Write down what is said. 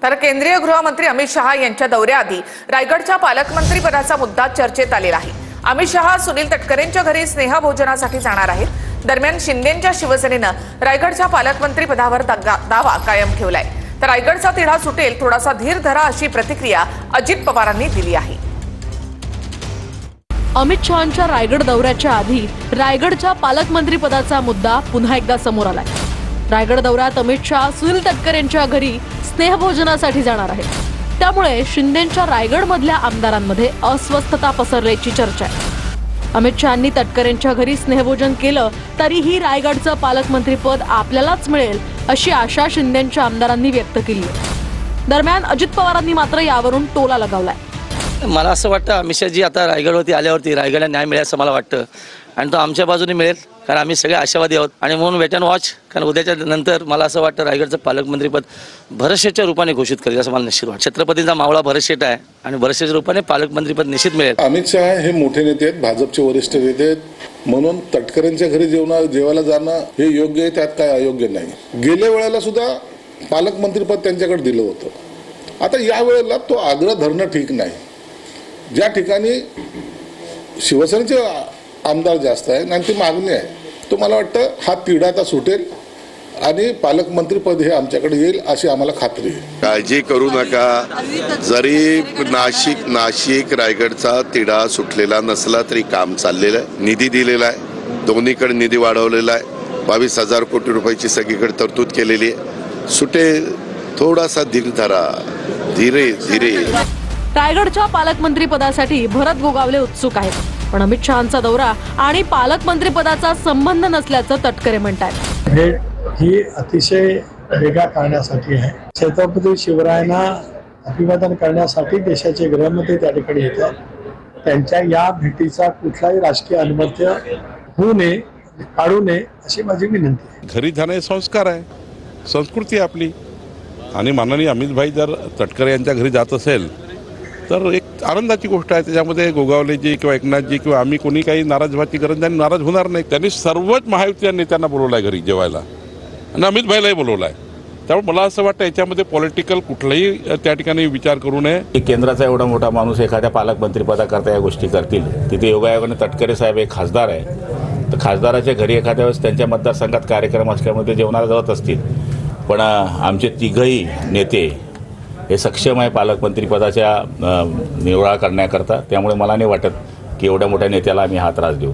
तर केंद्रीय गृहमंत्री अमित शहा यांच्या दौऱ्याआधी रायगडच्या पालकमंत्री पदाचा मुद्दा चर्चेत आलेला आहे। अमित शहा सुनील तटकरेंच्या घरी स्नेहभोजनासाठी जाणार आहेत। दरम्यान शिंदेंच्या शिवसेनेनं रायगडच्या पालकमंत्री पदावर दावा कायम ठेवलाय। तर रायगडचा तिढा सुटेल, थोडासा धीर धरा, अशी प्रतिक्रिया अजित पवारांनी दिली आहे। अमित शहांच्या रायगड दौऱ्याच्या आधी रायगडच्या पालकमंत्री पदाचा मुद्दा पुन्हा एकदा समोर आलाय। रायगड दौऱ्यात अमित शहा सुनील तटकरेंच्या घरी स्नेहभोजनासाठी जाणार आहेत। त्यामुळे शिंदेंच्या रायगडमधल्या आमदारांमध्ये अस्वस्थता पसरल्याची चर्चा आहे। अमित शहांनी तटकरेंच्या घरी स्नेहभोजन केलं तरीही रायगडचं पालकमंत्री पद आपल्यालाच मिळेल अशी आशा शिंदेंच्या आमदारांनी व्यक्त केली आहे। दरम्यान अजित पवारांनी मात्र यावरून टोला लगावलाय। मला असं वाटतं अमित शहाजी आता रायगडवरती आल्यावरती रायगडला न्याय मिळेल असं मला वाटतं आणि तो आमच्या बाजूने मिळेल, कारण आम्ही सगळे आशावादी आहोत आणि म्हणून वेट अँड वॉच। कारण उद्याच्या नंतर मला असं वाटतं रायगडचं पालकमंत्रीपद भरतशेठच्या रूपाने घोषित करेल असं मला निश्चित वाटतं। छत्रपतींचा मावळा भरतशेठ आहे आणि भरतशेठच्या रूपाने पालकमंत्रीपद निश्चित मिळेल। अमित शहा हे मोठे नेते आहेत, भाजपचे वरिष्ठ नेते आहेत, म्हणून तटकरेंच्या घरी जेवायला जाणं हे योग्य आहे, त्यात काय अयोग्य नाही। गेल्या वेळेला सुद्धा पालकमंत्रीपद त्यांच्याकडे दिलं होतं। आता या वेळेला तो आग्रह धरणं ठीक नाही। ज्या ठिकाणी शिवसेनेचे आमदार जास्त आहे आणि ती मागणी आहे, तो मला वाटतं हा तिढा आता सुटेल आणि पालकमंत्रीपद हे आमच्याकडे येईल अशी आम्हाला खात्री आहे। काळजी करू नका, जरी नाशिक रायगडचा तिढा सुटलेला नसला तरी काम चाललेलं आहे। निधी दिलेला आहे, दोन्हीकडे निधी वाढवलेला आहे। 22,000 कोटी रुपयाची सगळीकडे तरतूद केलेली आहे। सुटेल, थोडासा धीर धरा, धीरे धीरे। रायगडच्या पालकमंत्री पदासाठी भरत गोगावले उत्सुक आहेत, पण अमित शहांचा दौरा आणि पालकमंत्री पदाचा संबंध नसल्याचं तटकरे म्हणतात। भेट ही अतिशय वेगळा करण्यासाठी आहे। छत्रपती शिवरायांना अभिवादन करण्यासाठी देशाचे गृहमंत्री त्या ठिकाणी येतात। त्यांच्या या भेटीचा कुठलाही राजकीय अनमर्थ होऊ नये, काढू नये अशी माझी विनंती आहे। घरी जाणे संस्कार आहे, संस्कृती आहे आपली, आणि माननीय अमित भाई जर तटकरे यांच्या घरी जात असेल तर एक आनंदाची गोष्ट आहे। त्याच्यामध्ये गोगावलेजी किंवा एकनाथजी किंवा आम्ही कोणी काही नाराज व्हायची गरज नाही, नाराज होणार नाही। त्यांनी सर्वच महायुतीच्या नेत्यांना बोलवलं आहे घरी जेवायला आणि अमित भाईलाही बोलवलं आहे। त्यामुळे मला असं वाटतं याच्यामध्ये पॉलिटिकल कुठलाही त्या ठिकाणी विचार करू नये। केंद्राचा एवढा मोठा माणूस एखाद्या पालकमंत्री पदाकरता या गोष्टी करतील, तिथे योगायोगाने तटकरे साहेब एक खासदार आहे, तर खासदाराच्या घरी एखाद्या वेळेस त्यांच्या मतदारसंघात कार्यक्रम असल्यामुळे ते जेवणाला जात असतील, पण आमचे तिघही नेते हे सक्षम आहे पालकमंत्री पदाच्या निवडा करण्याकरता। त्यामुळे मला नाही वाटत की एवढ्या मोठ्या नेत्याला आम्ही हा त्रास देऊ।